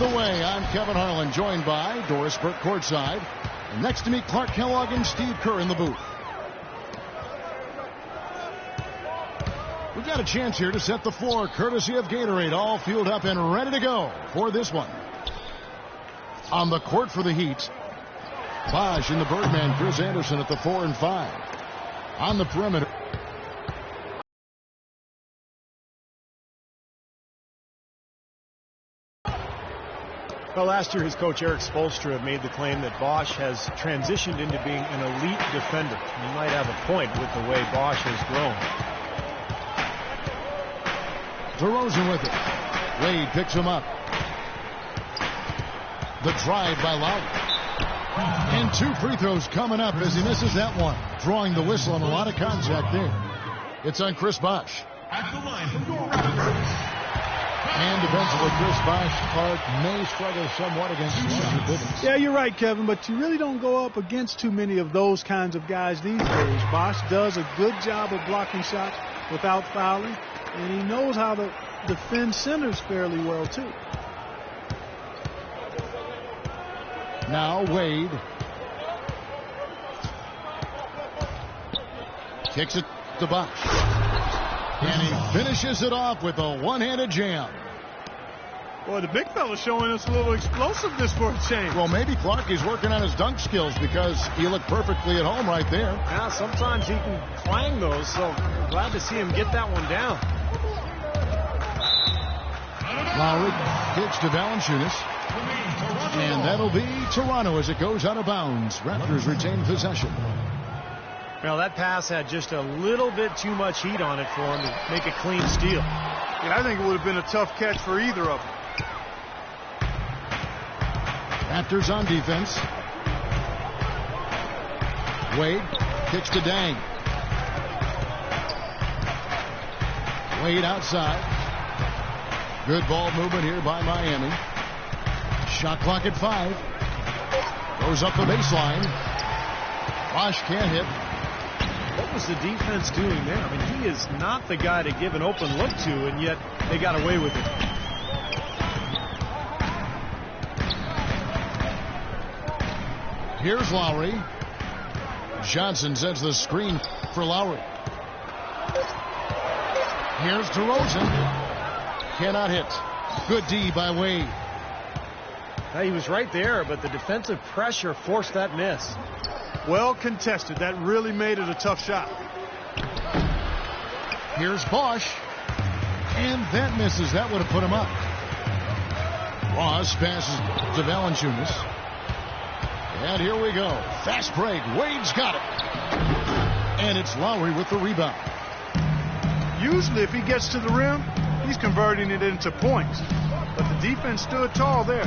underway. I'm Kevin Harlan, joined by Doris Burke courtside. And next to me, Clark Kellogg and Steve Kerr in the booth. We've got a chance here to set the floor, courtesy of Gatorade, all fueled up and ready to go for this one. On the court for the Heat, Bosch and the Birdman, Chris Anderson at the 4 and 5. On the perimeter. Well, last year his coach Eric Spoelstra made the claim that Bosch has transitioned into being an elite defender. You might have a point with the way Bosch has grown. DeRozan with it. Wade picks him up. The drive by Lowry. And 2 free throws coming up as he misses that one. Drawing the whistle on a lot of contact there. It's on Chris Bosch. At the line from your Raptors. And defensively, Chris Bosch may struggle somewhat against Andrew Bivens. Yeah, you're right, Kevin, but you really don't go up against too many of those kinds of guys these days. Bosch does a good job of blocking shots without fouling, and he knows how to defend centers fairly well, too. Now Wade. Kicks it to Bosch. And he finishes it off with a one-handed jam. Boy, the big fella's showing us a little explosiveness for a change. Well, maybe Clark is working on his dunk skills because he looked perfectly at home right there. Yeah, sometimes he can clang those, so glad to see him get that one down. Lowry kicks to Valanciunas. And that'll be Toronto as it goes out of bounds. Raptors retain possession. Well, that pass had just a little bit too much heat on it for him to make a clean steal. Yeah, I think it would have been a tough catch for either of them. Raptors on defense. Wade kicks to Dang. Wade outside. Good ball movement here by Miami. Shot clock at 5. Goes up the baseline. Bosch can't hit. What was the defense doing there? I mean, he is not the guy to give an open look to, and yet they got away with it. Here's Lowry. Johnson sets the screen for Lowry. Here's DeRozan. Cannot hit. Good D by Wade. Now, he was right there, but the defensive pressure forced that miss. Well contested. That really made it a tough shot. Here's Bosch. And that misses. That would have put him up. Ross passes to Valanciunas. And here we go. Fast break. Wade's got it. And it's Lowry with the rebound. Usually if he gets to the rim, he's converting it into points. But the defense stood tall there.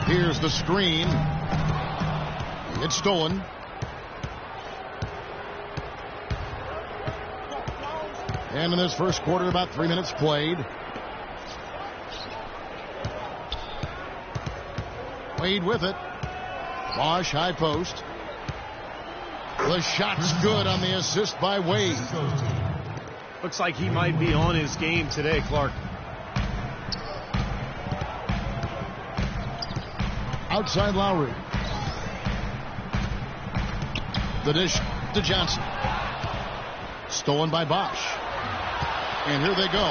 Here's the screen. It's stolen. And in this first quarter, about 3 minutes played. Wade with it. Bosch high post. The shot's good on the assist by Wade. Looks like he might be on his game today, Clark. Outside Lowry. The dish to Johnson. Stolen by Bosch. And here they go.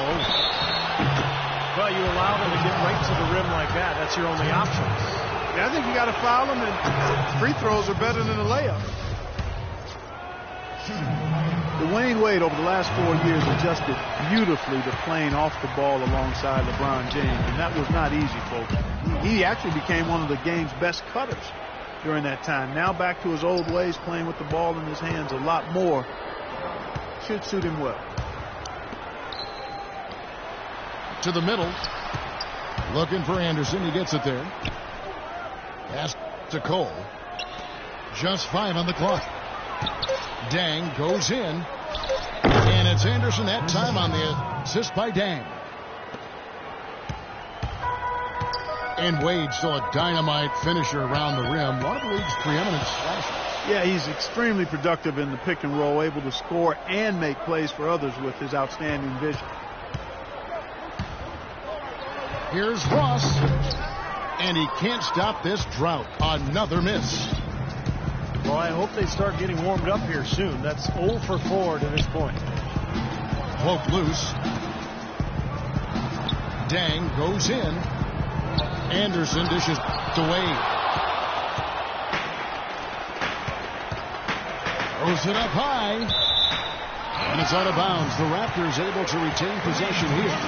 Well, you allow them to get right to the rim like that. That's your only option. Yeah, I think you got to foul them, and free throws are better than a layup. Dwayne Wade over the last 4 years adjusted beautifully to playing off the ball alongside LeBron James, and that was not easy, folks. He actually became one of the game's best cutters during that time. Now back to his old ways, playing with the ball in his hands a lot more. Should suit him well. To the middle. Looking for Anderson. He gets it there. Pass to Cole. Just 5 on the clock. Dang goes in. And it's Anderson that time on the assist by Dang. And Wade still a dynamite finisher around the rim. One of the league's preeminent slashers. Yeah, he's extremely productive in the pick and roll, able to score and make plays for others with his outstanding vision. Here's Ross. And he can't stop this drought. Another miss. Well, I hope they start getting warmed up here soon. That's 0 for 4 to this point. Poke loose. Dang goes in. Anderson dishes to Wade. Throws it up high. And it's out of bounds. The Raptors able to retain possession here.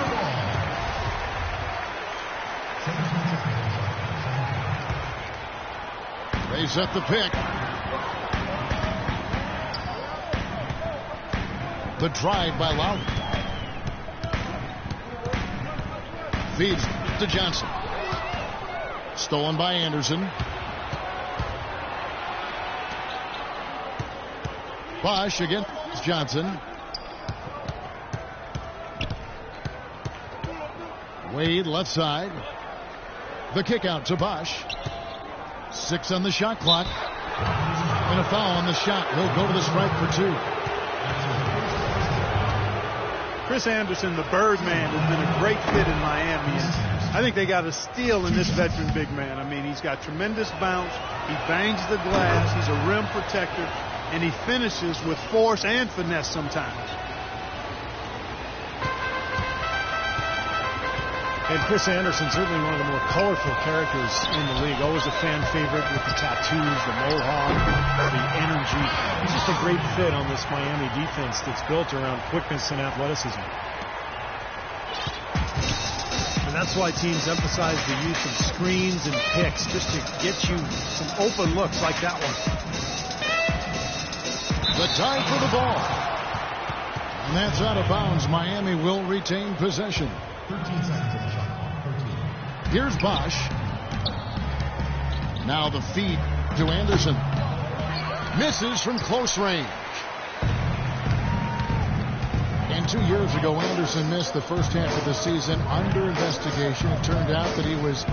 They set the pick. The drive by Lowry. Feeds to Johnson. Stolen by Anderson. Bosch against Johnson. Wade left side. The kick out to Bosch. 6 on the shot clock. And a foul on the shot. He'll go to the stripe for 2. Chris Anderson, the Birdman, has been a great fit in Miami. I think they got a steal in this veteran big man. I mean, he's got tremendous bounce. He bangs the glass. He's a rim protector. And he finishes with force and finesse sometimes. And Chris Anderson, certainly one of the more colorful characters in the league. Always a fan favorite with the tattoos, the mohawk, the energy. He's just a great fit on this Miami defense that's built around quickness and athleticism. And that's why teams emphasize the use of screens and picks, just to get you some open looks like that one. The time for the ball. And that's out of bounds. Miami will retain possession. 13 seconds on the shot. 13. Here's Bosch. Now the feed to Anderson. Misses from close range. And 2 years ago, Anderson missed the first half of the season under investigation. It turned out that he was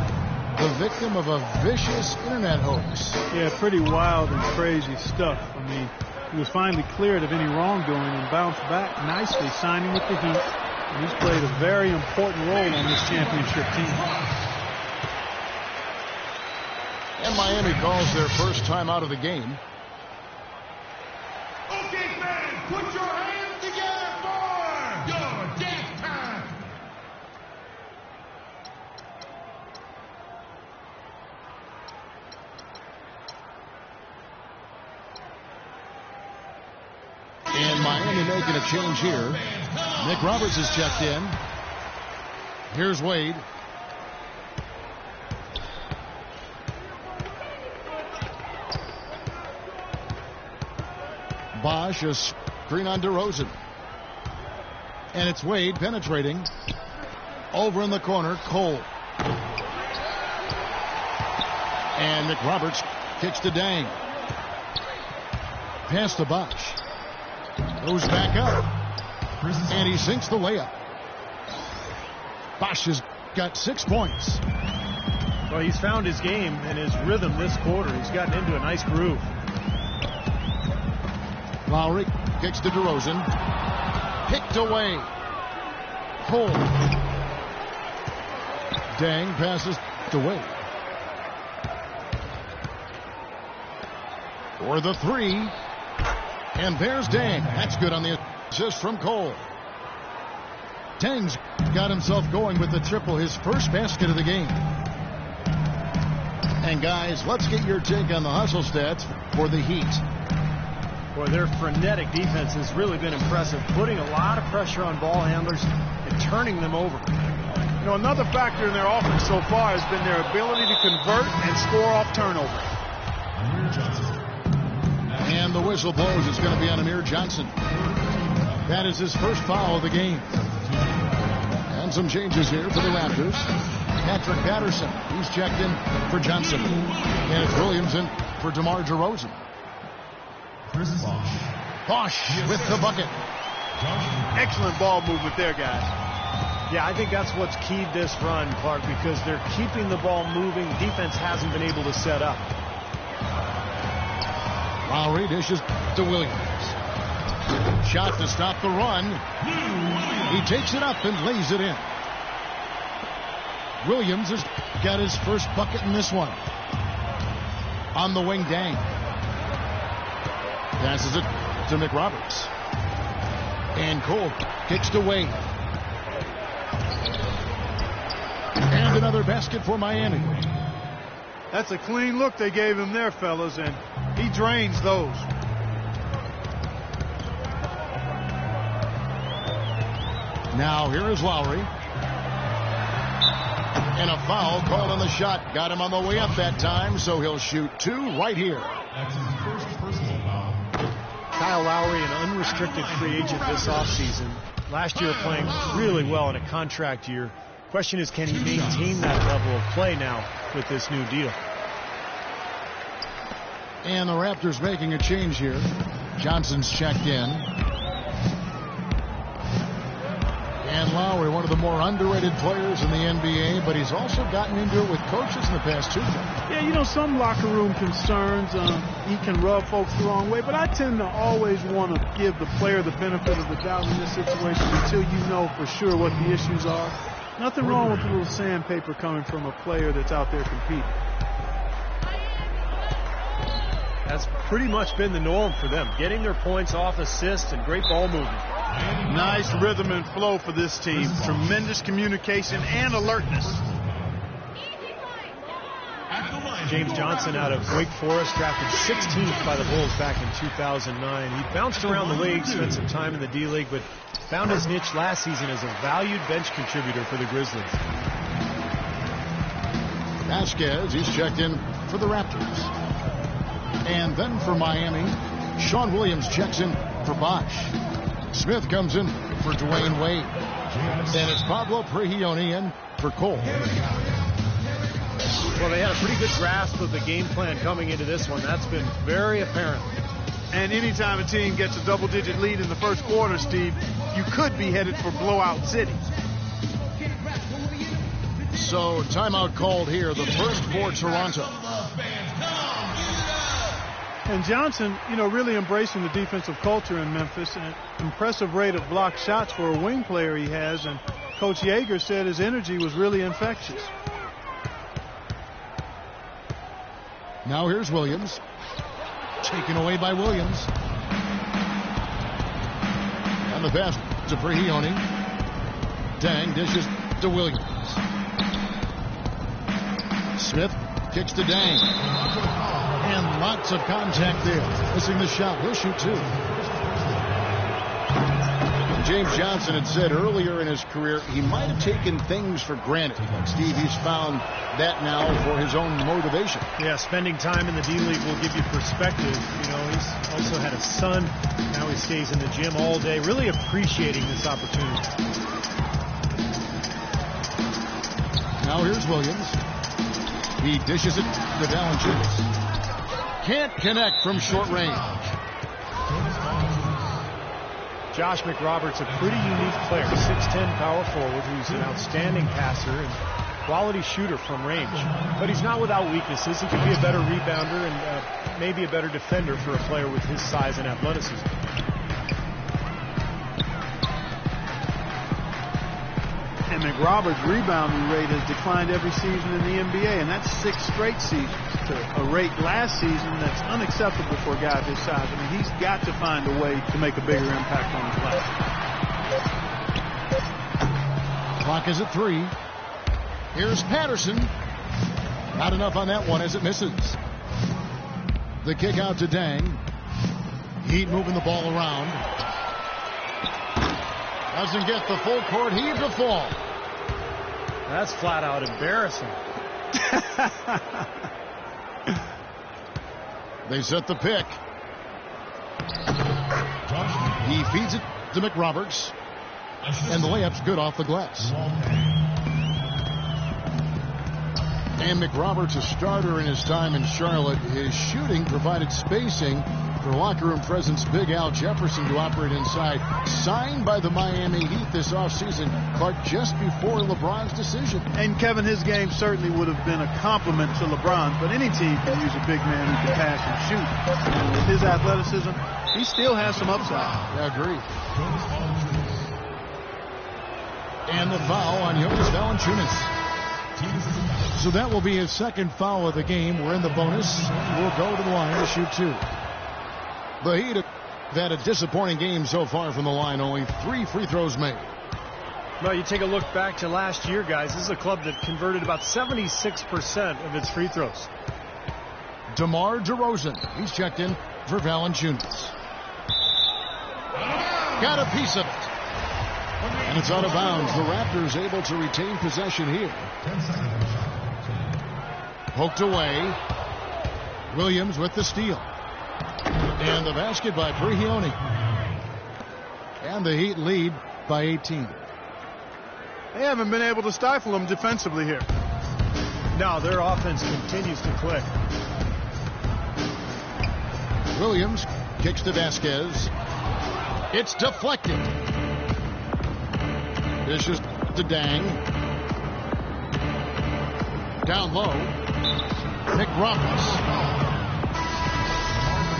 the victim of a vicious internet hoax. Yeah, pretty wild and crazy stuff. I mean, he was finally cleared of any wrongdoing and bounced back nicely, signing with the Heat. And he's played a very important role on this championship team. And Miami calls their first time out of the game. Okay, fans, put your hands together for your dance time. And Miami making a change here. Nick Roberts is checked in. Here's Wade. Bosch, a screen on DeRozan. And it's Wade penetrating. Over in the corner, Cole. And Nick Roberts kicks to Dang. Pass to Bosch. Goes back up. And he sinks the layup. Bosch has got 6 points. Well, he's found his game and his rhythm this quarter. He's gotten into a nice groove. Lowry kicks to DeRozan. Picked away. Cole. Dang passes to Wade. For the 3. And there's Dang. That's good on the assist from Cole. Dang's got himself going with the triple, his first basket of the game. And guys, let's get your take on the hustle stats for the Heat. Boy, their frenetic defense has really been impressive, putting a lot of pressure on ball handlers and turning them over. You know, another factor in their offense so far has been their ability to convert and score off turnover. And the whistle blows. It's going to be on Amir Johnson. That is his first foul of the game. And some changes here for the Raptors. Patrick Patterson, he's checked in for Johnson. And it's Williams in for DeMar DeRozan. Bosch with the bucket. Excellent ball movement there, guys. Yeah, I think that's what's keyed this run, Clark, because they're keeping the ball moving. Defense hasn't been able to set up. Lowry dishes to Williams. Shot to stop the run. He takes it up and lays it in. Williams has got his first bucket in this one. On the wing, Dang. Passes it to McRoberts. And Cole kicks to Wade. And another basket for Miami. That's a clean look they gave him there, fellas, and he drains those. Now here is Lowry. And a foul called on the shot. Got him on the way up that time, so he'll shoot 2 right here. That's his first personal foul. Kyle Lowry, an unrestricted free agent this offseason. Last year playing really well in a contract year. Question is, can he maintain that level of play now with this new deal? And the Raptors making a change here. Johnson's checked in. And Lowry, one of the more underrated players in the NBA, but he's also gotten into it with coaches in the past 2 games. Yeah, you know, some locker room concerns, he can rub folks the wrong way, but I tend to always want to give the player the benefit of the doubt in this situation until you know for sure what the issues are. Nothing wrong with a little sandpaper coming from a player that's out there competing. That's pretty much been the norm for them, getting their points off assists and great ball movement. Nice rhythm and flow for this team. Tremendous communication and alertness. James Johnson out of Wake Forest, drafted 16th by the Bulls back in 2009. He bounced around the league, spent some time in the D-League, but found his niche last season as a valued bench contributor for the Grizzlies. Vasquez, he's checked in for the Raptors. And then for Miami, Sean Williams checks in for Bosch. Smith comes in for Dwayne Wade. And it's Pablo Prigioni in for Cole. Well, they had a pretty good grasp of the game plan coming into this one. That's been very apparent. And anytime a team gets a double-digit lead in the first quarter, Steve, you could be headed for blowout city. So timeout called here, the first for Toronto. And Johnson, you know, really embracing the defensive culture in Memphis. An impressive rate of blocked shots for a wing player he has. And Coach Yeager said his energy was really infectious. Now here's Williams. Taken away by Williams. And the pass to Prigioni. Dang dishes to Williams. Smith kicks to Dang. And lots of contact there. Missing the shot. He'll shoot 2. James Johnson had said earlier in his career he might have taken things for granted. But Steve, he's found that now for his own motivation. Yeah, spending time in the D-League will give you perspective. You know, he's also had a son. Now he stays in the gym all day, really appreciating this opportunity. Now here's Williams. He dishes it to Valanciunas. Can't connect from short range. Josh McRoberts, a pretty unique player, 6'10" power forward who's an outstanding passer and quality shooter from range. But he's not without weaknesses. He could be a better rebounder and maybe a better defender for a player with his size and athleticism. And McRoberts' rebounding rate has declined every season in the NBA, and that's 6 straight seasons. To a rate last season that's unacceptable for a guy of his size. I mean, he's got to find a way to make a bigger impact on his life. Clock is at 3. Here's Patterson. Not enough on that one as it misses. The kick out to Dang. Heat moving the ball around. Doesn't get the full court heave to fall. That's flat out embarrassing. They set the pick. He feeds it to McRoberts. And the layup's good off the glass. And McRoberts, a starter in his time in Charlotte. His shooting provided spacing for locker room presence Big Al Jefferson to operate inside. Signed by the Miami Heat this offseason, Clark, just before LeBron's decision. And Kevin, his game certainly would have been a compliment to LeBron's, but any team can use a big man who can pass and shoot. And with his athleticism, he still has some upside. I agree. And the foul on Jonas Valanciunas. So that will be his second foul of the game. We're in the bonus. We'll go to the line to shoot 2. The Heat have had a disappointing game so far from the line. Only 3 free throws made. Well, you take a look back to last year, guys. This is a club that converted about 76% of its free throws. DeMar DeRozan. He's checked in for Valanciunas. Got a piece of it. And it's out of bounds. The Raptors able to retain possession here. Poked away. Williams with the steal. And the basket by Prigioni. And the Heat lead by 18. They haven't been able to stifle them defensively here. No, their offense continues to click. Williams kicks to Vasquez. It's deflected. Dishes to Dang. Down low. Nick Roberts.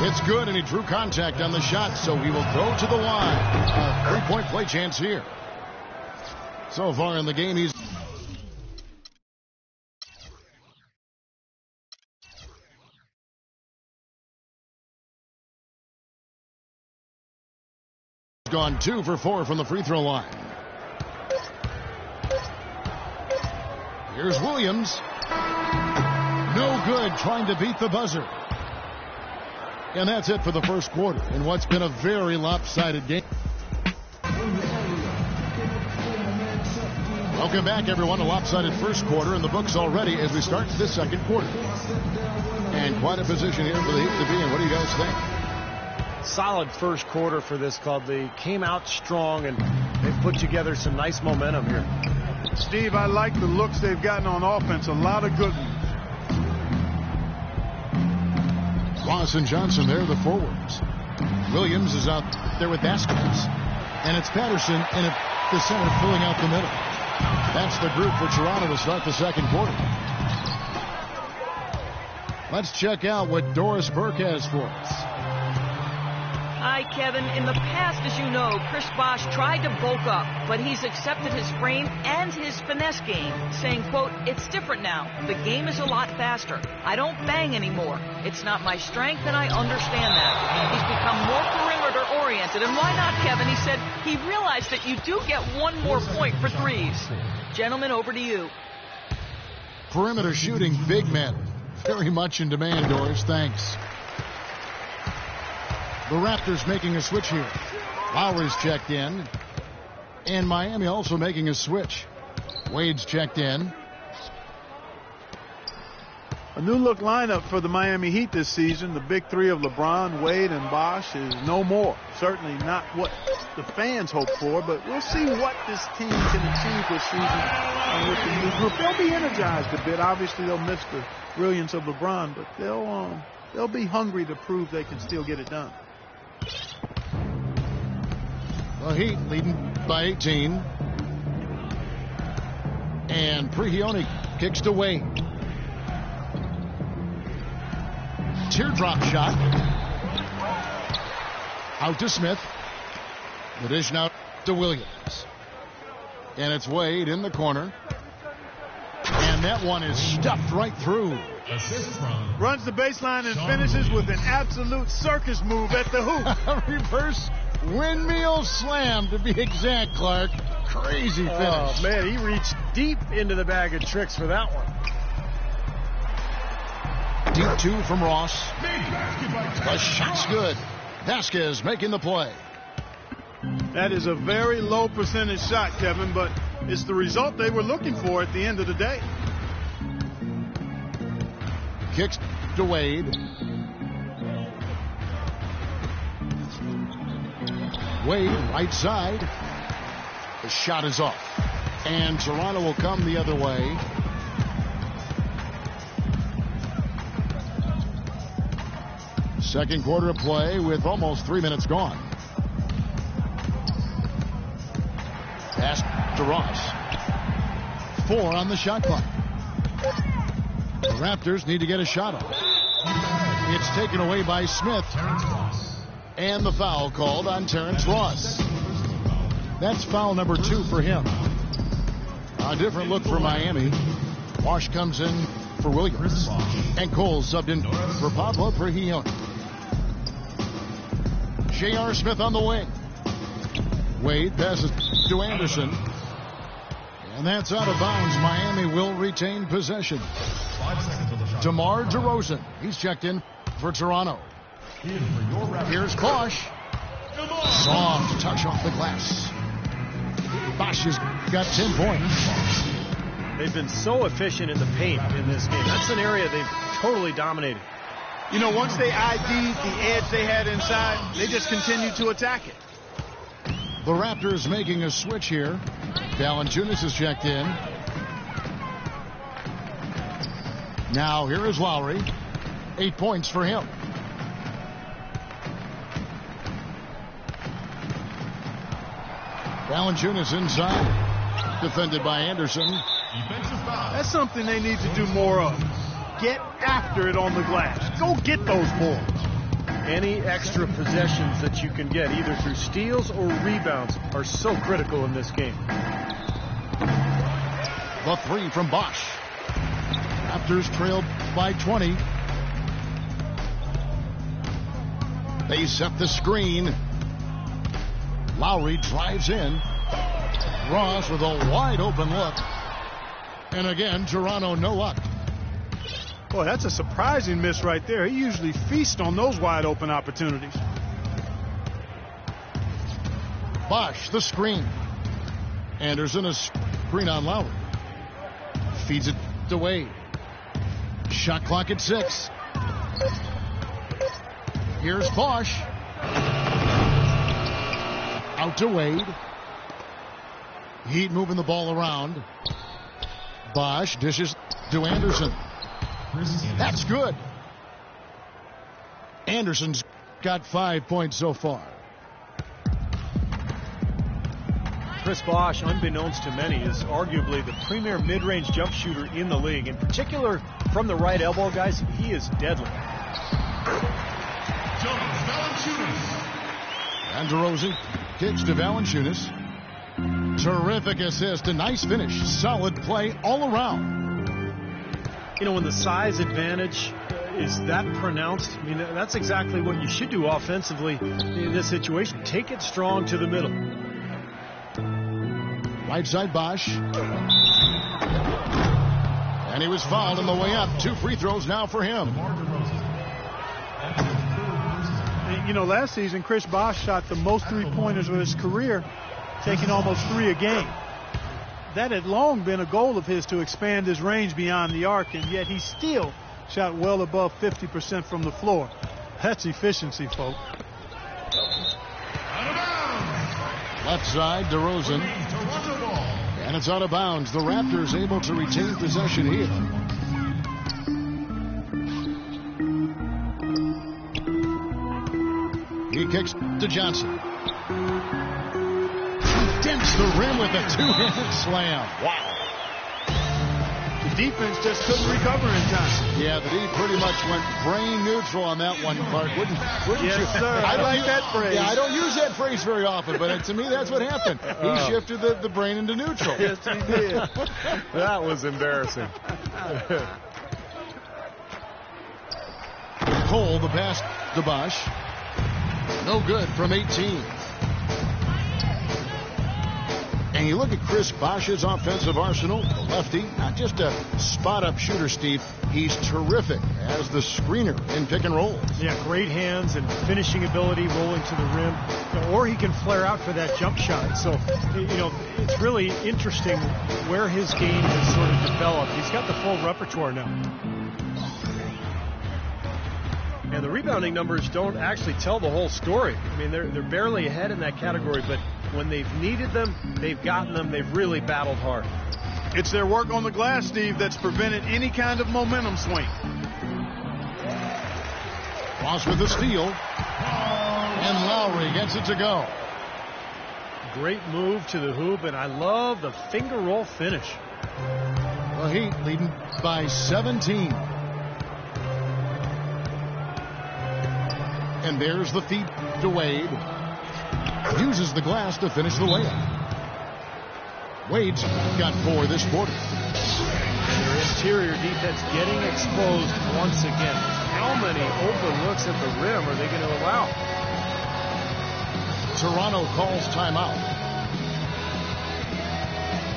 It's good, and he drew contact on the shot, so he will go to the line. A 3-point play chance here. So far in the game, he's gone 2 for 4 from the free throw line. Here's Williams. No good, trying to beat the buzzer. And that's it for the first quarter in what's been a very lopsided game. Welcome back, everyone. A lopsided first quarter in the books already as we start this second quarter. And quite a position here for the Heat to be in. What do you guys think? Solid first quarter for this club. They came out strong, and they've put together some nice momentum here. Steve, I like the looks they've gotten on offense. A lot of good ones. Ross and Johnson there, the forwards. Williams is out there with Vasquez. And it's Patterson and the center filling out the middle. That's the group for Toronto to start the second quarter. Let's check out what Doris Burke has for us. Hi, Kevin. In the past, as you know, Chris Bosh tried to bulk up, but he's accepted his frame and his finesse game, saying, quote, "It's different now. The game is a lot faster. I don't bang anymore. It's not my strength, and I understand that." He's become more perimeter-oriented, and why not, Kevin? He said he realized that you do get one more point for threes. Gentlemen, over to you. Perimeter shooting, big men. Very much in demand, Doris. Thanks. The Raptors making a switch here. Lowry's checked in. And Miami also making a switch. Wade's checked in. A new look lineup for the Miami Heat this season. The big three of LeBron, Wade, and Bosh is no more. Certainly not what the fans hope for, but we'll see what this team can achieve this season with the new group. They'll be energized a bit. Obviously, they'll miss the brilliance of LeBron, but they'll be hungry to prove they can still get it done. The Heat leading by 18. And Prigioni kicks to Wade. Teardrop shot. Out to Smith. The dish now to Williams. And it's Wade in the corner. And that one is stuffed right through. Runs the baseline and finishes with an absolute circus move at the hoop. Reverse windmill slam, to be exact, Clark. Crazy finish. Oh, man, he reached deep into the bag of tricks for that one. Deep 2 from Ross. The shot's good. Vasquez making the play. That is a very low percentage shot, Kevin, but it's the result they were looking for at the end of the day. Kicks to Wade. Wade, right side. The shot is off. And Toronto will come the other way. Second quarter of play with almost 3 minutes gone. Pass to Ross. 4 on the shot clock. The Raptors need to get a shot off. It's taken away by Smith. And the foul called on Terrence Ross. That's foul number 2 for him. A different look for Miami. Wash comes in for Williams. And Cole subbed in for Pablo Prigioni. J.R. Smith on the wing. Wade passes to Anderson. And that's out of bounds. Miami will retain possession. DeMar DeRozan. He's checked in for Toronto. Here's Bosch. Soft touch off the glass. Bosch has got 10 points. They've been so efficient in the paint in this game. That's an area they've totally dominated. You know, once they ID'd the edge they had inside, they just continued to attack it. The Raptors making a switch here. Valanciunas is checked in. Now here is Lowry. 8 points for him. Valanciunas inside. Defended by Anderson. That's something they need to do more of. Get after it on the glass. Go get those boards. Any extra possessions that you can get, either through steals or rebounds, are so critical in this game. The three from Bosch. Raptors trailed by 20. They set the screen. Lowry drives in. Ross with a wide open look. And again, Toronto no luck. Boy, that's a surprising miss right there. He usually feasts on those wide open opportunities. Bosch, the screen. Anderson, a screen on Lowry. Feeds it to Wade. Shot clock at 6. Here's Bosch. Out to Wade. Heat moving the ball around. Bosch dishes to Anderson. That's good. Anderson's got 5 points so far. Chris Bosch, unbeknownst to many, is arguably the premier mid-range jump shooter in the league. In particular, from the right elbow, guys, he is deadly. And DeRozan kicks to Valanciunas. Terrific assist, a nice finish. Solid play all around. You know, when the size advantage is that pronounced, I mean, that's exactly what you should do offensively in this situation. Take it strong to the middle. Right side Bosch. And he was fouled on the way up. 2 free throws now for him. You know, last season, Chris Bosch shot the most three-pointers of his career, taking almost 3 a game. That had long been a goal of his, to expand his range beyond the arc, and yet he still shot well above 50% from the floor. That's efficiency, folks. Left side, DeRozan. And it's out of bounds. The Raptors able to retain possession here. He kicks to Johnson. Dents the rim with a 2-handed slam. Wow. The defense just couldn't recover in time. Yeah, the D pretty much went brain neutral on that one, Clark. Wouldn't yes, you? Sir. I like that phrase. Yeah, I don't use that phrase very often, but to me, that's what happened. He shifted the brain into neutral. Yes, he did. That was embarrassing. Cole, the pass to Bosch. No good from 18. And you look at Chris Bosch's offensive arsenal, the lefty, not just a spot-up shooter, Steve. He's terrific as the screener in pick and rolls. Yeah, great hands and finishing ability, rolling to the rim. Or he can flare out for that jump shot. So, you know, it's really interesting where his game has sort of developed. He's got the full repertoire now. And the rebounding numbers don't actually tell the whole story. I mean, they're barely ahead in that category, but when they've needed them, they've gotten them. They've really battled hard. It's their work on the glass, Steve, that's prevented any kind of momentum swing. Ross with the steal. And Lowry gets it to go. Great move to the hoop, and I love the finger roll finish. The Heat leading by 17. And there's the feed to Wade. Uses the glass to finish the layup. Wade's got 4 this quarter. interior defense getting exposed once again. How many open looks at the rim are they going to allow? Toronto calls timeout.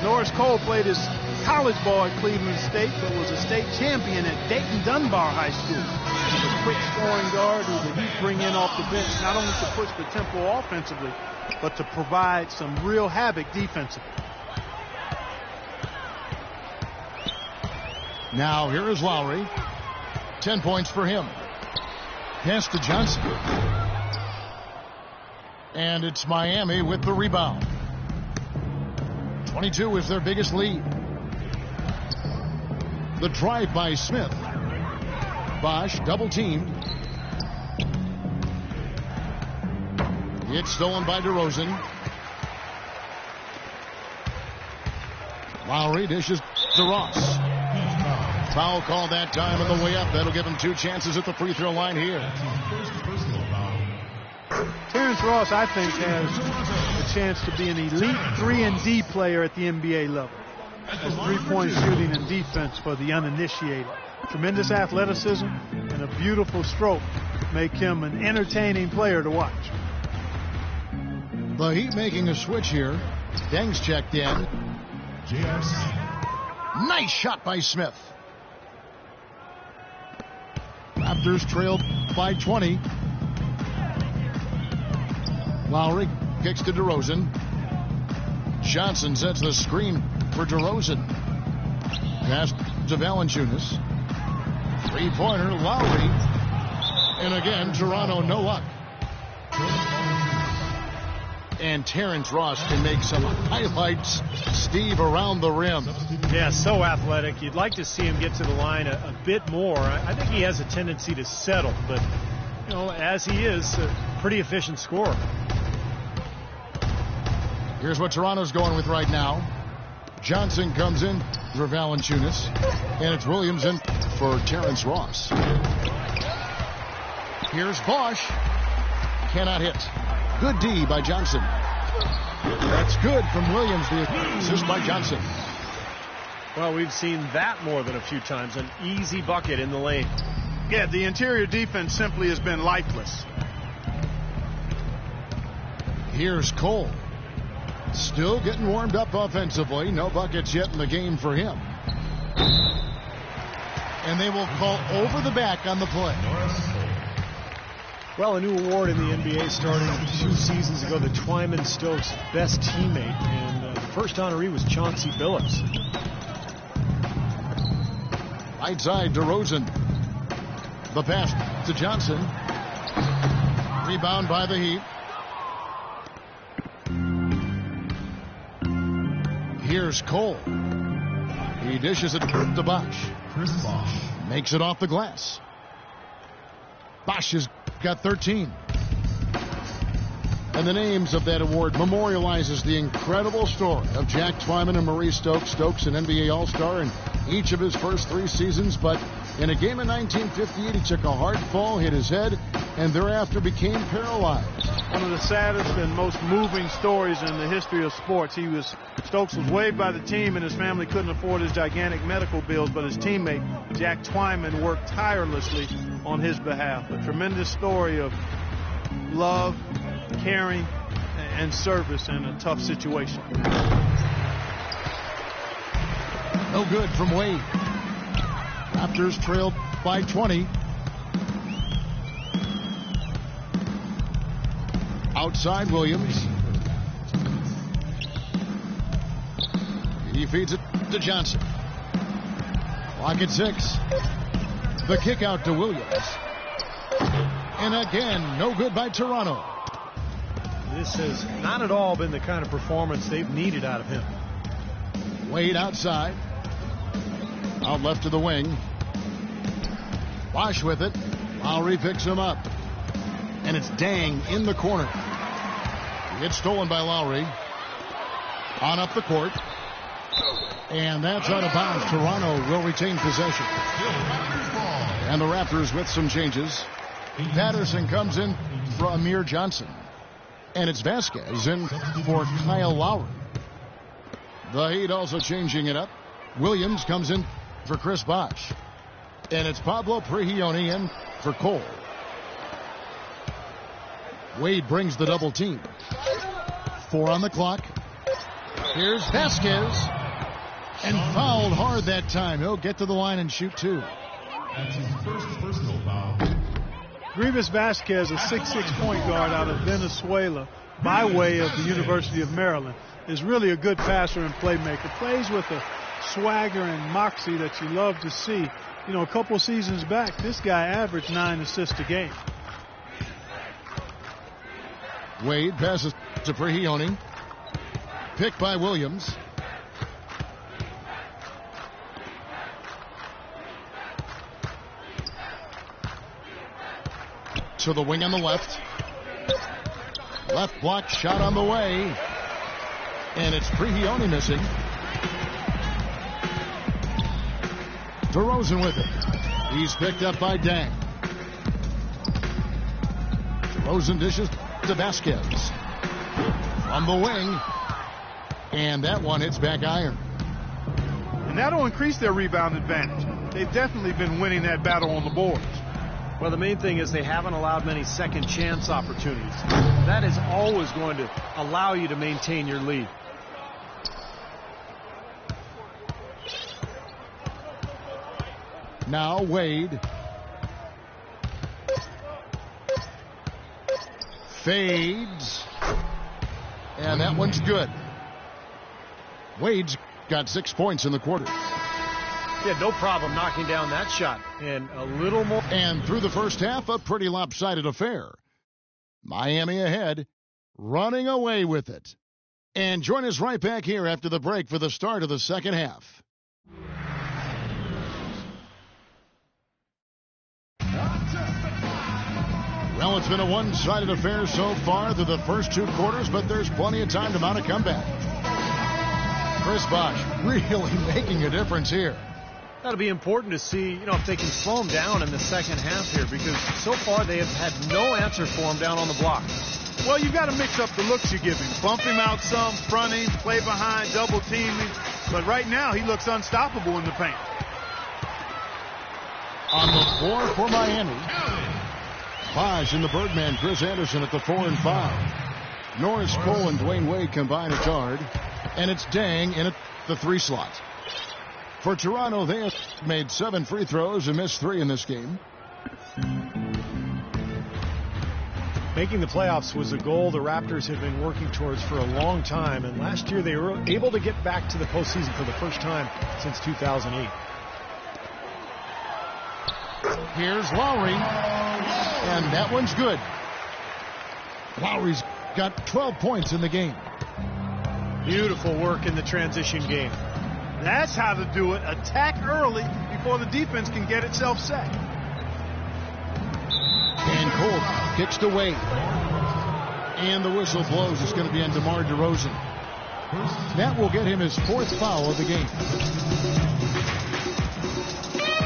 Norris Cole played his college ball at Cleveland State, but was a state champion at Dayton Dunbar High School. He's a quick scoring guard who the Heat bring in off the bench, not only to push the tempo offensively, but to provide some real havoc defensively. Now here is Lowry. 10 points for him. Pass to Johnson. And it's Miami with the rebound. 22 is their biggest lead. The drive by Smith. Bosch double teamed. It's stolen by DeRozan. Lowry dishes to Ross. Foul call that time on the way up. That'll give him 2 chances at the free throw line here. Terrence Ross, I think, has a chance to be an elite 3-and-D player at the NBA level. His three-point shooting and defense for the uninitiated. Tremendous athleticism and a beautiful stroke make him an entertaining player to watch. The Heat making a switch here. Deng's checked in. Nice shot by Smith. Raptors trailed by 20. Lowry kicks to DeRozan. Johnson sets the screen for DeRozan. Pass to Valanciunas. Three-pointer, Lowry. And again, Toronto no luck. And Terrence Ross can make some highlights, Steve, around the rim. Yeah, so athletic. You'd like to see him get to the line a bit more. I think he has a tendency to settle, but, you know, as he is, a pretty efficient scorer. Here's what Toronto's going with right now. Johnson comes in for Valanciunas, and it's Williams in for Terrence Ross. Here's Bosch. Cannot hit. Good D by Johnson. That's good from Williams. The assist by Johnson. Well, we've seen that more than a few times. An easy bucket in the lane. Yeah, the interior defense simply has been lifeless. Here's Cole. Still getting warmed up offensively. No buckets yet in the game for him. And they will call over the back on the play. Well, a new award in the NBA starting 2 seasons ago, the Twyman Stokes Best Teammate. And the first honoree was Chauncey Billups. Right side, DeRozan. The pass to Johnson. Rebound by the Heat. Here's Cole. He dishes it to Bosch. Makes it off the glass. Bosch has got 13. And the names of that award memorializes the incredible story of Jack Twyman and Maurice Stokes. Stokes, an NBA All-Star in each of his first 3 seasons, but in a game in 1958, he took a hard fall, hit his head, and thereafter became paralyzed. One of the saddest and most moving stories in the history of sports. Stokes was waived by the team, and his family couldn't afford his gigantic medical bills, but his teammate, Jack Twyman, worked tirelessly on his behalf. A tremendous story of love, caring, and service in a tough situation. No good from Wade. Raptors trailed by 20. Outside Williams. He feeds it to Johnson. Clock at 6. The kick out to Williams. And again, no good by Toronto. This has not at all been the kind of performance they've needed out of him. Wade outside. Out left to the wing. Bosch with it. Lowry picks him up. And it's Deng in the corner. It's stolen by Lowry. On up the court. And that's out of bounds. Toronto will retain possession. And the Raptors with some changes. Patterson comes in for Amir Johnson. And it's Vasquez in for Kyle Lowry. The Heat also changing it up. Williams comes in for Chris Bosh. And it's Pablo Prigioni in for Cole. Wade brings the double team. 4 on the clock. Here's Vasquez. And fouled hard that time. He'll get to the line and shoot 2. That's his first personal foul. Grievous Vasquez, a 6'6" point guard out of Venezuela by way of the University of Maryland, is really a good passer and playmaker. Plays with a swagger and moxie that you love to see. You know, a couple seasons back, this guy averaged 9 assists a game. Wade passes to Prigioni. Picked by Williams. To the wing on the left. Left block shot on the way. And it's Prigioni missing. DeRozan with it. He's picked up by Dang. DeRozan dishes to Vasquez. From the wing. And that one hits back iron. And that'll increase their rebound advantage. They've definitely been winning that battle on the boards. Well, the main thing is they haven't allowed many second chance opportunities. That is always going to allow you to maintain your lead. Now Wade. Fades. And that one's good. Wade's got 6 points in the quarter. Yeah, no problem knocking down that shot. And a little more. And through the first half, a pretty lopsided affair. Miami ahead, running away with it. And join us right back here after the break for the start of the second half. Well, it's been a one-sided affair so far through the first 2 quarters, but there's plenty of time to mount a comeback. Chris Bosh really making a difference here. That'll be important to see, you know, if they can slow him down in the second half here, because so far they have had no answer for him down on the block. Well, you've got to mix up the looks you give him. Bump him out some, front him, play behind, double team him. But right now, he looks unstoppable in the paint. On the floor for Miami. Bosh and the Birdman, Chris Anderson at the 4 and 5. Norris, Cole, and Dwayne Wade combine a guard. And it's Dang in at the 3 slot. For Toronto, they have made 7 free throws and missed 3 in this game. Making the playoffs was a goal the Raptors have been working towards for a long time, and last year they were able to get back to the postseason for the first time since 2008. Here's Lowry, and that one's good. Lowry's got 12 points in the game. Beautiful work in the transition game. That's how to do it. Attack early before the defense can get itself set. And Cole kicks to Wade. And the whistle blows. It's going to be on DeMar DeRozan. That will get him his 4th foul of the game.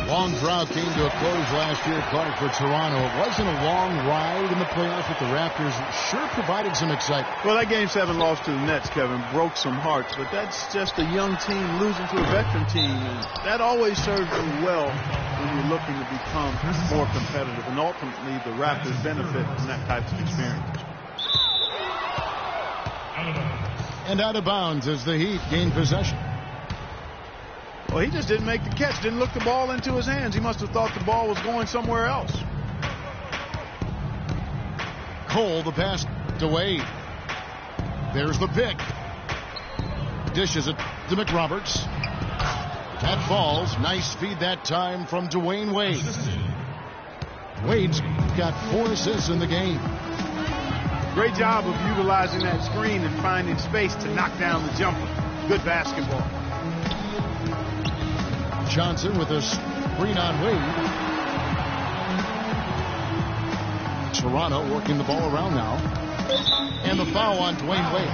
Long drought came to a close last year, Clark, for Toronto. It wasn't a long ride in the playoffs, but the Raptors sure provided some excitement. Well, that Game 7 loss to the Nets, Kevin, broke some hearts, but that's just a young team losing to a veteran team. And that always serves you well when you're looking to become more competitive. And ultimately, the Raptors benefit from that type of experience. And out of bounds as the Heat gain possession. Well, he just didn't make the catch, didn't look the ball into his hands. He must have thought the ball was going somewhere else. Cole, the pass to Wade. There's the pick. Dishes it to McRoberts. That falls. Nice feed that time from Dwayne Wade. Wade's got 4 assists in the game. Great job of utilizing that screen and finding space to knock down the jumper. Good basketball. Johnson with a screen on Wade. Toronto working the ball around now. And the foul on Dwayne Wade.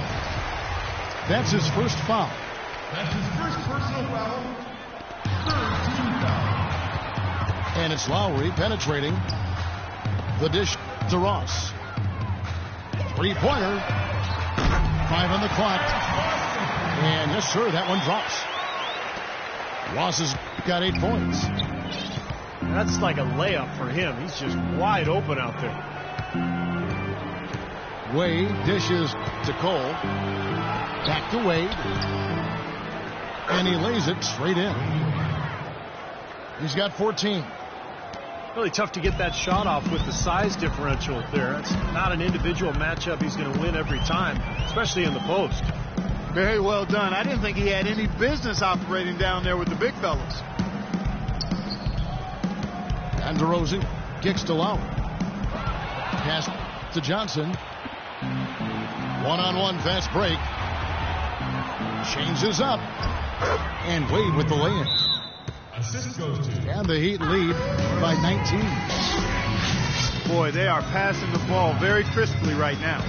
That's his first foul. That's his first personal foul. 3rd team foul. And it's Lowry penetrating. The dish to Ross. 3-pointer. 5 on the clock. And yes, sir, that one drops. Ross has got 8 points. That's like a layup for him. He's just wide open out there. Wade dishes to Cole. Back to Wade. And he lays it straight in. He's got 14. Really tough to get that shot off with the size differential there. It's not an individual matchup he's going to win every time, especially in the post. Very well done. I didn't think he had any business operating down there with the big fellas. And DeRozan kicks to Lowry. Pass to Johnson. One-on-one fast break. Changes up. And Wade with the lay-in. Assist goes to. And the Heat lead by 19. Boy, they are passing the ball very crisply right now.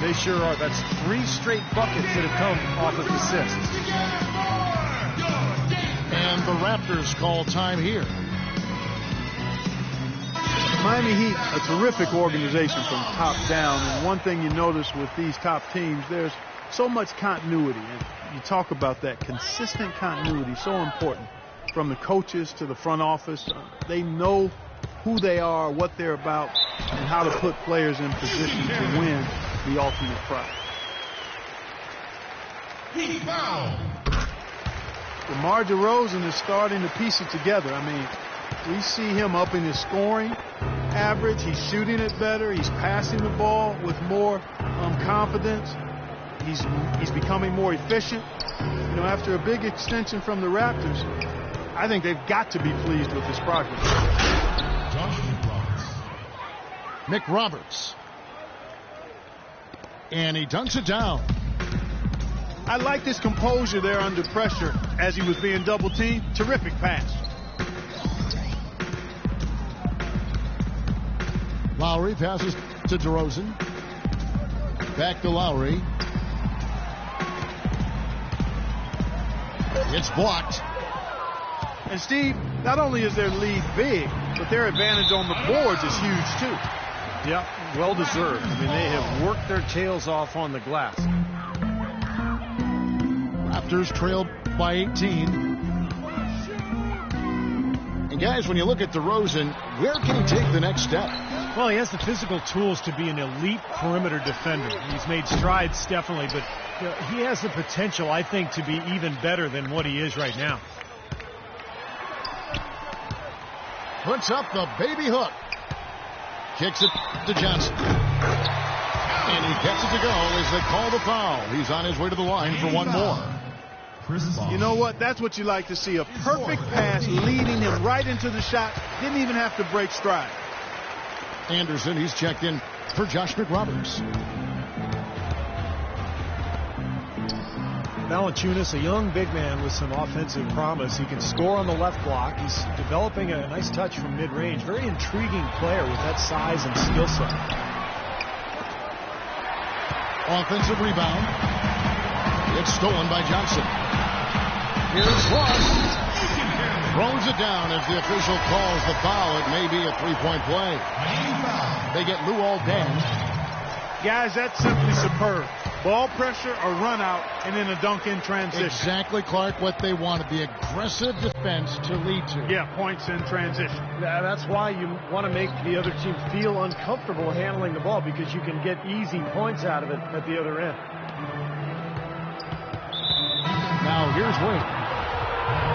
They sure are. That's 3 straight buckets that have come off of assists. And the Raptors call time here. Miami Heat, a terrific organization from top down. And one thing you notice with these top teams, there's so much continuity. And you talk about that consistent continuity, so important. From the coaches to the front office, they know who they are, what they're about, and how to put players in position to win the ultimate prize. Heat foul. DeMar DeRozan is starting to piece it together. I mean, we see him upping his scoring average. He's shooting it better. He's passing the ball with more confidence. He's becoming more efficient. You know, after a big extension from the Raptors, I think they've got to be pleased with his progress. Mick Roberts. And he dunks it down. I like his composure there under pressure as he was being double teamed. Terrific pass. Lowry passes to DeRozan. Back to Lowry. It's blocked. And Steve, not only is their lead big, but their advantage on the boards is huge too. Yeah, well deserved. I mean, they have worked their tails off on the glass. Raptors trailed by 18. And guys, when you look at DeRozan, where can he take the next step? Well, he has the physical tools to be an elite perimeter defender. He's made strides, definitely, but you know, he has the potential, I think, to be even better than what he is right now. Puts up the baby hook. Kicks it to Johnson. And he gets it to go as they call the foul. He's on his way to the line for one more. You know what? That's what you like to see. A perfect pass leading him right into the shot. Didn't even have to break stride. Anderson, he's checked in for Josh McRoberts. Valanciunas, a young big man with some offensive promise. He can score on the left block. He's developing a nice touch from mid-range. Very intriguing player with that size and skill set. Offensive rebound. It's stolen by Johnson. Here's Ross. Throws it down as the official calls the foul. It may be a three-point play. They get Luol Deng. Guys, that's simply superb. Ball pressure, a run out, and then a dunk in transition. Exactly, Clark, what they wanted. The aggressive defense to lead to. Yeah, points in transition. Yeah, that's why you want to make the other team feel uncomfortable handling the ball, because you can get easy points out of it at the other end. Now here's Wade.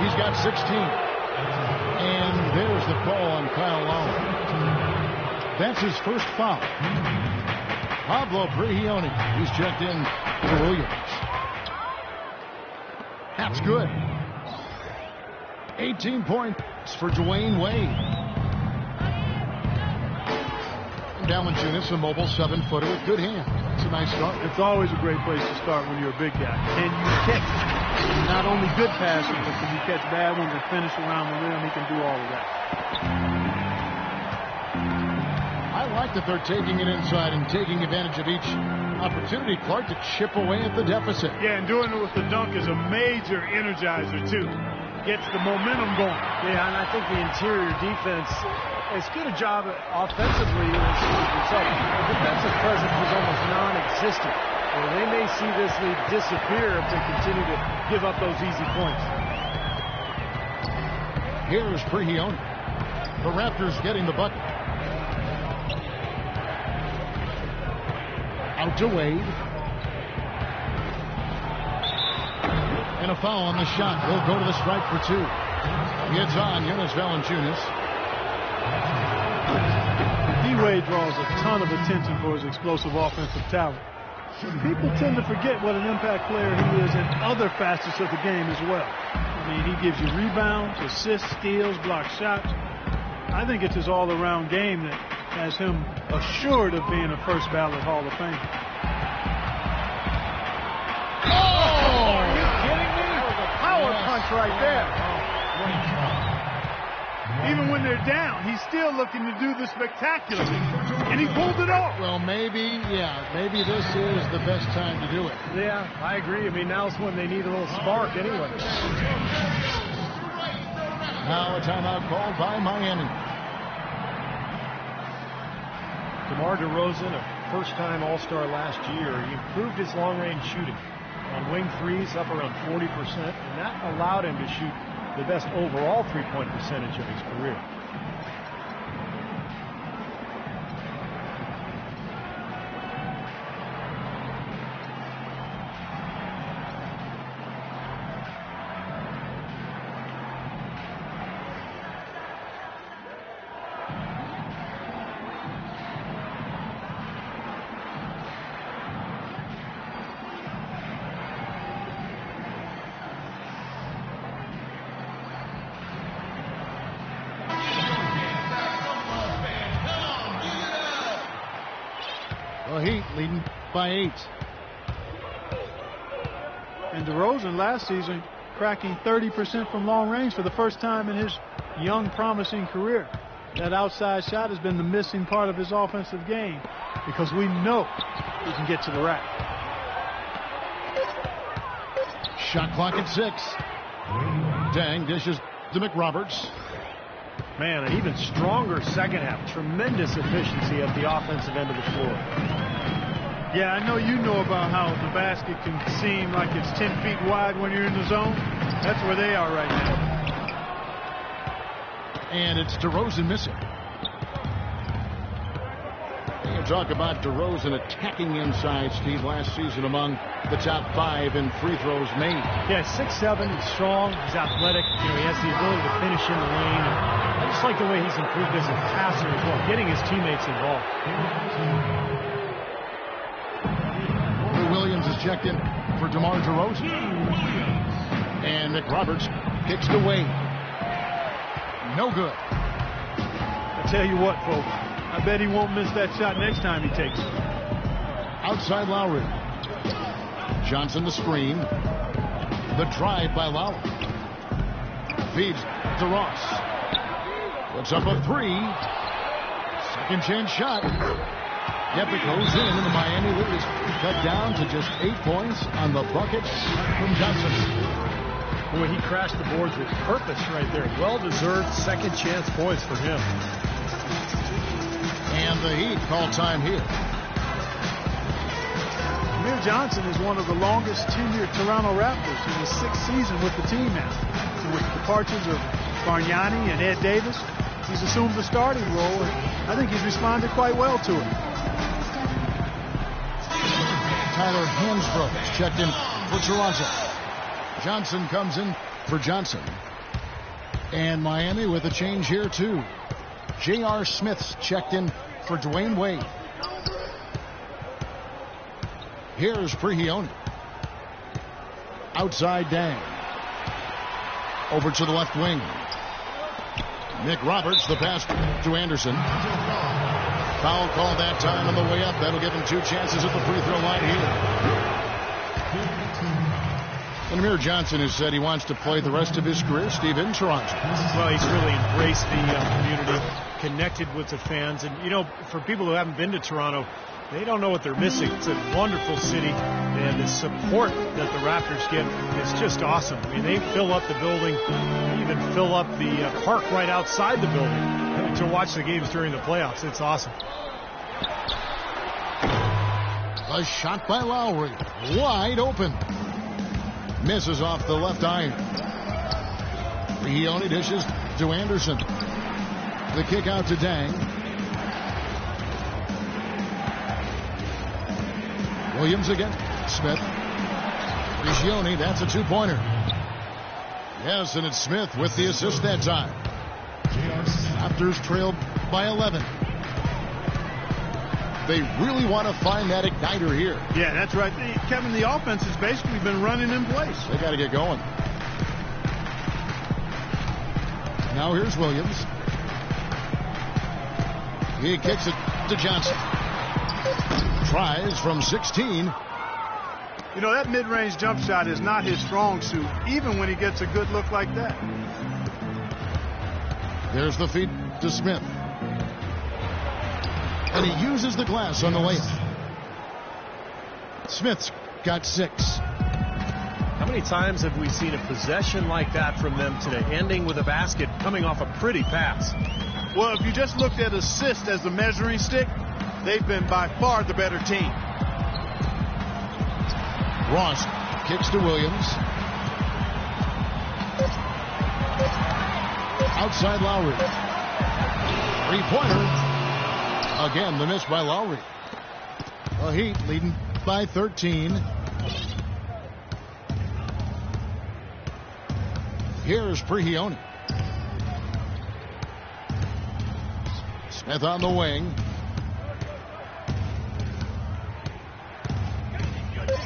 He's got 16. And there's the call on Kyle Lowry. That's his first foul. Pablo Prigioni, he's checked in for Williams. That's good. 18 points for Dwayne Wade. Valanciunas, a mobile 7-footer with good hands. It's a nice start. It's always a great place to start when you're a big guy. Can you catch? Not only good passes, but can you catch bad ones and finish around the rim? He can do all of that. I like that they're taking it inside and taking advantage of each opportunity, Clark, to chip away at the deficit. Yeah, and doing it with the dunk is a major energizer, too. Gets the momentum going. Yeah, and I think the interior defense, as good a job offensively as we saw, the defensive presence was almost non-existent. Well, they may see this lead disappear if they continue to give up those easy points. Here's Prigioni. The Raptors getting the bucket. Out to Wade. And a foul on the shot. He'll go to the stripe for two. It's on Jonas Valanciunas. D-Wade draws a ton of attention for his explosive offensive talent. People tend to forget what an impact player he is in other facets of the game as well. I mean, he gives you rebounds, assists, steals, blocks shots. I think it's his all-around game that has him assured of being a first ballot Hall of Fame. Oh! Are you kidding me? That was a power punch right there. Even when they're down, he's still looking to do the spectacular. And he pulled it off. Well, maybe this is the best time to do it. Yeah, I agree. I mean, now's when they need a little spark anyway. Now a timeout called by Miami. DeMar DeRozan, a first-time All-Star last year, he improved his long-range shooting. On wing threes, up around 40%, and that allowed him to shoot the best overall three-point percentage of his career. Heat leading by 8. And DeRozan last season cracking 30% from long range for the first time in his young, promising career. That outside shot has been the missing part of his offensive game because we know he can get to the rack. Shot clock at 6. Dang dishes to McRoberts. Man, an even stronger second half. Tremendous efficiency at the offensive end of the floor. Yeah, I know you know about how the basket can seem like it's 10 feet wide when you're in the zone. That's where they are right now. And it's DeRozan missing. You talk about DeRozan attacking inside, Steve, last season among the top 5 in free throws made. Yeah, 6'7", he's strong, he's athletic. You know, he has the ability to finish in the lane. I just like the way he's improved as a passer as well, getting his teammates involved. Williams is checked in for DeMar DeRozan. And McRoberts kicks to Wade. No good. I tell you what, folks, I bet he won't miss that shot next time he takes it. Outside Lowry. Johnson the screen. The drive by Lowry. Feeds to Ross. Puts up a 3. Second chance shot. Yep, it goes in, and the Miami lead is cut down to just 8 points on the bucket from Johnson. Boy, he crashed the boards with purpose right there. Well-deserved second chance points for him. And the Heat call time here. Amir Johnson is one of the longest tenured Toronto Raptors in his 6th season with the team now. And with the departures of Bargnani and Ed Davis, he's assumed the starting role, and I think he's responded quite well to it. Tyler Hansbrough is checked in for Toronto. Johnson comes in for Johnson. And Miami with a change here, too. J.R. Smith's checked in for Dwayne Wade. Here's Prigioni. Outside Dang. Over to the left wing. McRoberts, the pass to Anderson. Foul call that time on the way up. That'll give him 2 chances at the free throw line here. And Amir Johnson has said he wants to play the rest of his career, Steve, in Toronto. Well, he's really embraced the community, connected with the fans. And, you know, for people who haven't been to Toronto, they don't know what they're missing. It's a wonderful city, and the support that the Raptors get is just awesome. I mean, they fill up the building, they even fill up the park right outside the building to watch the games during the playoffs. It's awesome. A shot by Lowry, wide open. Misses off the left iron. Prigioni dishes to Anderson. The kick out to Dang. Williams again. Smith. Prigioni, that's a two-pointer. Yes, and it's Smith with the assist that time. Raptors trailed by 11. They really want to find that igniter here. Yeah, that's right. Kevin, the offense has basically been running in place. They got to get going. Now here's Williams. He kicks it to Johnson. Tries from 16. You know, that mid-range jump shot is not his strong suit, even when he gets a good look like that. There's the feed to Smith. And he uses the glass on the layup. Smith's got 6. How many times have we seen a possession like that from them today, ending with a basket coming off a pretty pass? Well, if you just looked at assist as the measuring stick, they've been by far the better team. Ross kicks to Williams. Outside Lowry. Three-pointer. Again, the miss by Lowry. The Heat leading by 13. Here's Prigioni. Smith on the wing.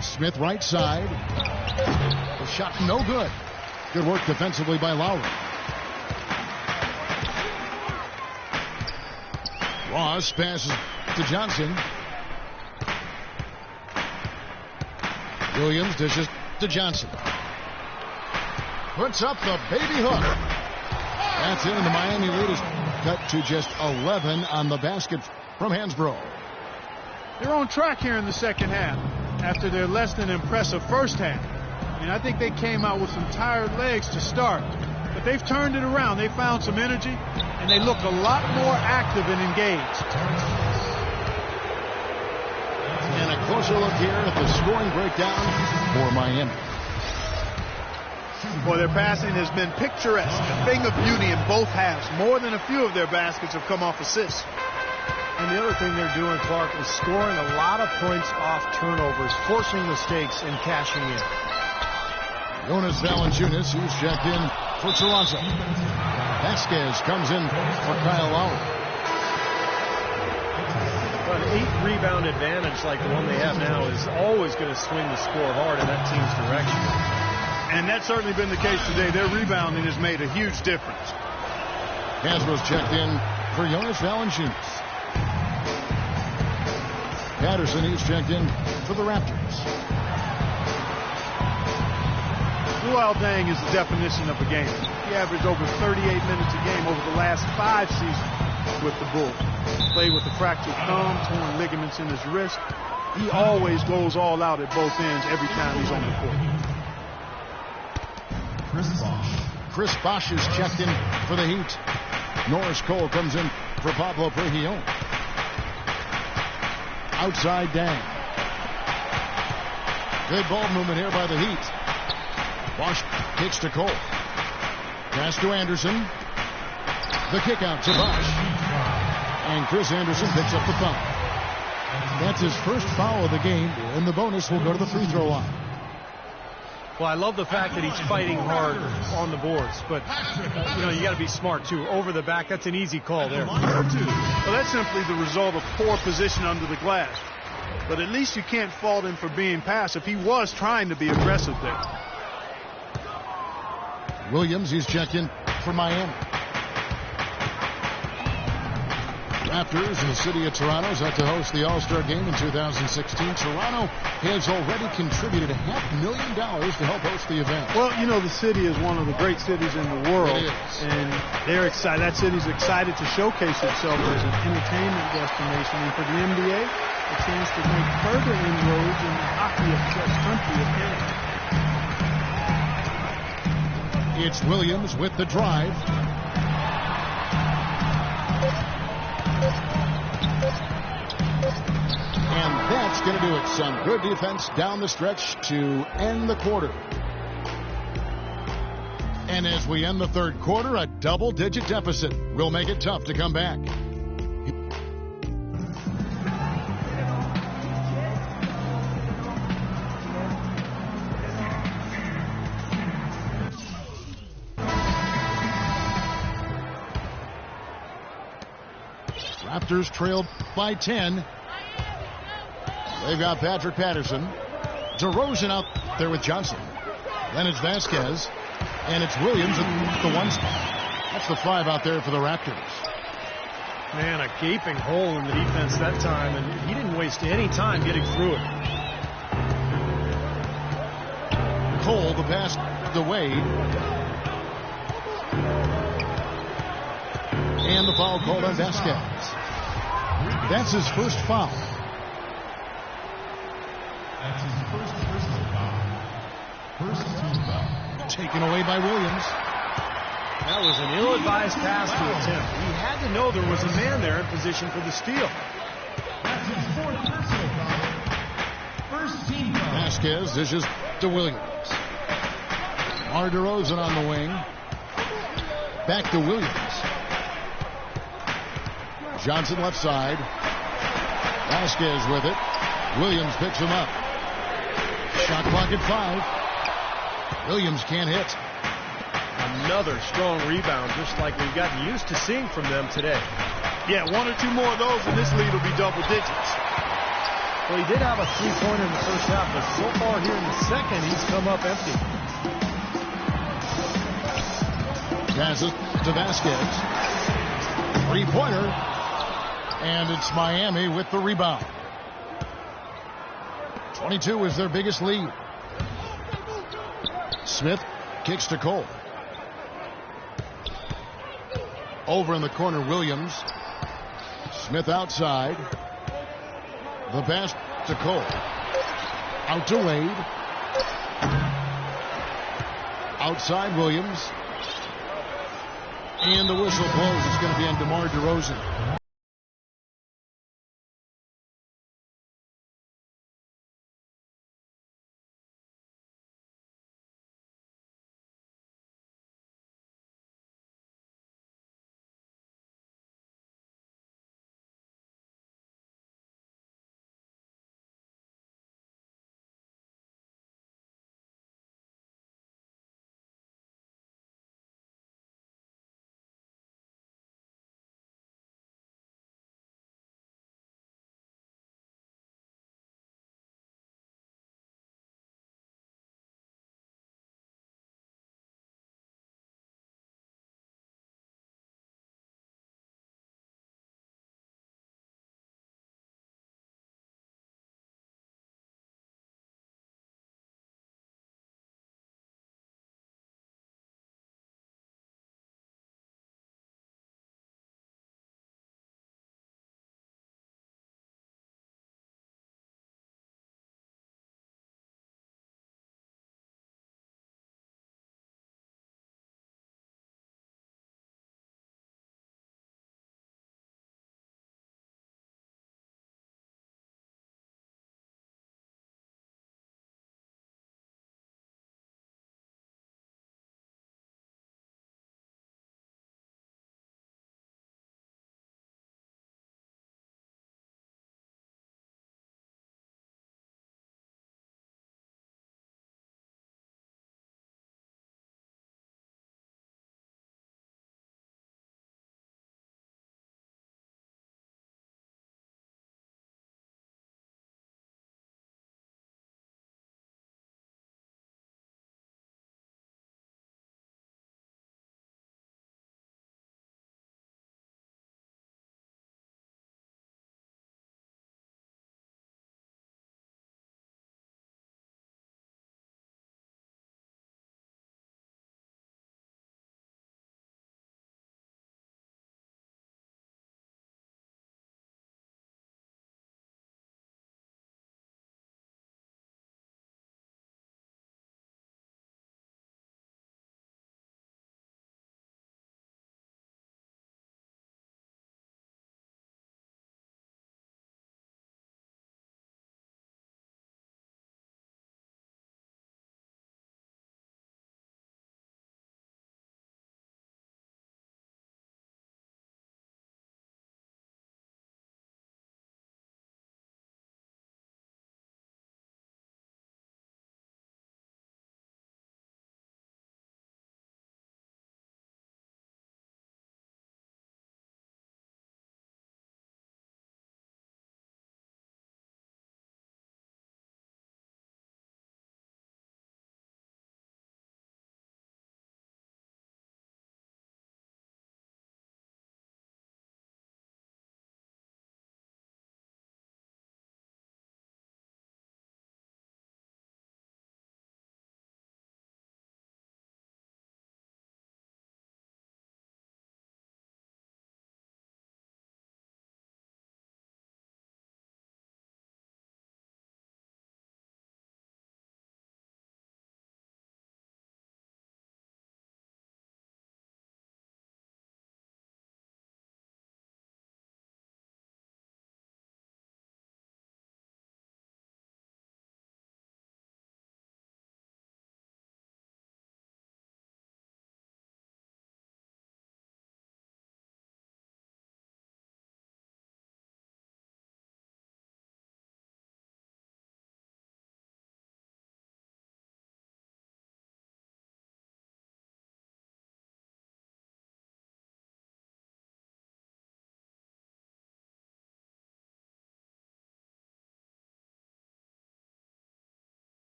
Smith right side. The shot no good. Good work defensively by Lowry. Ross passes to Johnson. Williams dishes to Johnson. Puts up the baby hook. That's in. The Miami lead is cut to just 11 on the basket from Hansbrough. They're on track here in the second half after their less than impressive first half. I mean, I think they came out with some tired legs to start, but they've turned it around. They found some energy, and they look a lot more active and engaged. And a closer look here at the scoring breakdown for Miami. Boy, their passing has been picturesque, a thing of beauty in both halves. More than a few of their baskets have come off assists. And the other thing they're doing, Clark, is scoring a lot of points off turnovers, forcing mistakes and cashing in. Jonas Valanciunas, who's checked in for Toronto. Vasquez comes in for Kyle Lowry. An 8-rebound advantage like the one they have now is always going to swing the score hard in that team's direction. And that's certainly been the case today. Their rebounding has made a huge difference. Hasbrough's checked in for Jonas Valanciunas. Patterson, he's checked in for the Raptors. Luol Deng is the definition of a gamer. He averaged over 38 minutes a game over the last 5 seasons with the Bulls. Played with a fractured thumb, torn ligaments in his wrist. He always goes all out at both ends every time he's on the court. Chris Bosh is checked in for the Heat. Norris Cole comes in for Pablo Prigioni. Outside Dang. Good ball movement here by the Heat. Bosh kicks to Cole. Pass to Anderson. The kick out to Bosh. And Chris Anderson picks up the foul. That's his first foul of the game, and the bonus will go to the free throw line. Well, I love the fact that he's fighting hard on the boards, but, you know, you got to be smart, too. Over the back, that's an easy call there. Well, that's simply the result of poor position under the glass. But at least you can't fault him for being passive. He was trying to be aggressive there. Williams, he's checked in for Miami. Raptors in the city of Toronto is out to host the All-Star Game in 2016. Toronto has already contributed $500,000 to help host the event. Well, you know, the city is one of the great cities in the world. It is. And they're excited. That city's excited to showcase itself as an entertainment destination. And for the NBA, a chance to make further inroads in the hockey-obsessed country of Canada. It's Williams with the drive. And that's going to do it. Some good defense down the stretch to end the quarter. And as we end the third quarter, a double-digit deficit will make it tough to come back. Raptors trailed by 10. They've got Patrick Patterson. DeRozan out there with Johnson. Then it's Vasquez. And it's Williams at the 1 spot. That's the 5 out there for the Raptors. Man, a gaping hole in the defense that time, and he didn't waste any time getting through it. Cole, the pass to Wade. And the foul called on Vasquez. That's his first foul. That's his first personal foul. First team foul. Taken away by Williams. That was an ill-advised pass to attempt. He had to know there was a man there in position for the steal. That's his fourth personal foul. First team foul. Vasquez dishes to Williams. DeRozan on the wing. Back to Williams. Johnson left side. Vasquez with it. Williams picks him up. Shot clock at 5. Williams can't hit. Another strong rebound, just like we've gotten used to seeing from them today. Yeah, 1 or 2 more of those, and this lead will be double digits. Well, he did have a 3-pointer in the first half, but so far here in the second, he's come up empty. Passes to Vasquez. 3-pointer. And it's Miami with the rebound. 22 is their biggest lead. Smith kicks to Cole. Over in the corner, Williams. Smith outside. The pass to Cole. Out to Wade. Outside Williams. And the whistle blows. It's going to be on DeMar DeRozan.